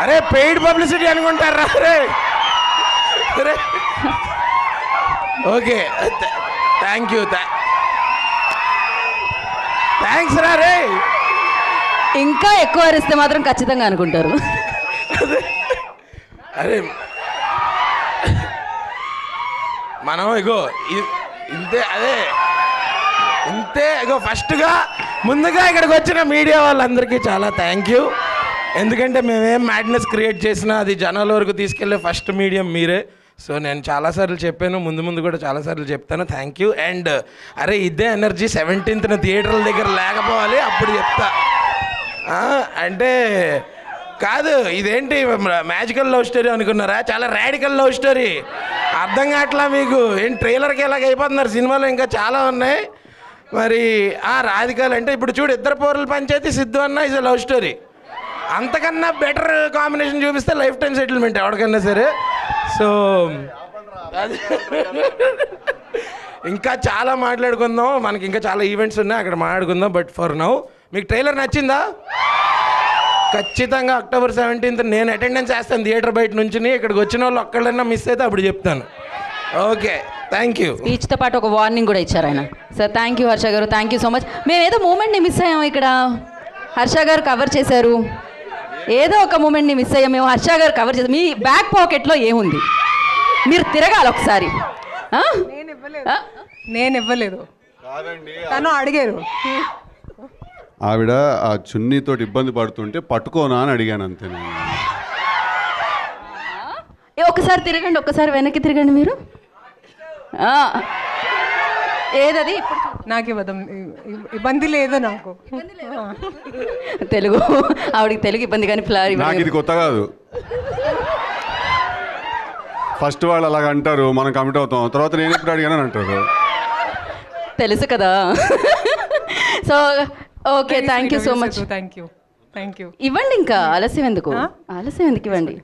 అరే paid publicity అనుకుంటారా అరే అరే ఓకే థ్యాంక్ యూ థ్యాంక్స్ రా రే. ఇంకా ఎక్కువ అరిస్తే మాత్రం ఖచ్చితంగా అనుకుంటారు. అరే మనం ఇగో ఇంతే అదే ఇంతే ఇగో ఫస్ట్గా ముందుగా ఇక్కడికి వచ్చిన మీడియా వాళ్ళందరికీ చాలా థ్యాంక్ యూ. ఎందుకంటే మేమేం మ్యాడ్నెస్ క్రియేట్ చేసినా అది జనాల వరకు తీసుకెళ్లే ఫస్ట్ మీడియం మీరే. సో నేను చాలాసార్లు చెప్పాను, ముందు కూడా చాలాసార్లు చెప్తాను. Thank you. అండ్ అరే ఇదే ఎనర్జీ 17th థియేటర్ల దగ్గర లేకపోవాలి, అప్పుడు చెప్తా. అంటే కాదు ఇదేంటి మ్యాజికల్ లవ్ స్టోరీ అనుకున్నారా? చాలా రాడికల్ లవ్ స్టోరీ. అర్థం కావట్లా మీకు? ఏం ట్రైలర్కి ఎలాగ అయిపోతున్నారు, సినిమాలో ఇంకా చాలా ఉన్నాయి. మరి రాధికల్ అంటే ఇప్పుడు చూడు, ఇద్దరు పౌరుల పంచాయతీ సిద్ధు అన్న ఇస్ లవ్ స్టోరీ. అంతకన్నా బెటర్ కాంబినేషన్ చూపిస్తే లైఫ్ టైం సెటిల్మెంట్ ఎవరికన్నా సరే. సో అది ఇంకా చాలా మాట్లాడుకుందాం, మనకి ఇంకా చాలా ఈవెంట్స్ ఉన్నాయి, అక్కడ మాట్లాడుకుందాం. బట్ ఫర్ నౌ మీకు ట్రైలర్ నచ్చిందా? ఖచ్చితంగా October 17th నేను అటెండెన్స్ వేస్తాను థియేటర్ బయట నుంచి. ఇక్కడికి వచ్చిన వాళ్ళు ఒక్కళ్ళన్నా మిస్ అయితే అప్పుడు చెప్తాను. Okay thank you. స్పీచ్తో పాటు ఒక వార్నింగ్ కూడా ఇచ్చారు ఆయన. సార్ థ్యాంక్ యూ హర్ష గారు, థ్యాంక్ యూ సో మచ్. మేము ఏదో మూమెంట్ని మిస్ అయ్యాము ఇక్కడ, హర్ష గారు కవర్ చేశారు. ఏదో ఒక మూమెంట్ని మిస్ అయ్యాం మేము, హర్ష గారు కవర్ చేశారు. మీ బ్యాక్ పాకెట్లో ఏముంది మీరు తిరగాలి ఒకసారి. నేను ఇవ్వలేదు, తను అడిగారు. ఆవిడ ఆ చున్నీతోటి ఇబ్బంది పడుతుంటే పట్టుకోనా అని అడిగాను అంతే. నేను ఒకసారి తిరగండి, ఒక్కసారి వెనక్కి తిరగండి మీరు. ఏదది నాకు ఇబ్బంది లేదు, నాకు తెలుగు ఆవిడకి తెలుగు ఇబ్బంది కానీ నాకు ఇది కొత్త కాదు. ఫస్ట్ వాళ్ళు అలాగ అంటారు, మనం కమిట్ అవుతాం, తర్వాత నేను ఎప్పుడు అడిగానని అంటారు. తెలుసు కదా. So okay thank you so much. Thank you. ఇవ్వండి, ఇంకా ఆలస్యం ఎందుకు, ఆలస్యం ఎందుకు ఇవ్వండి.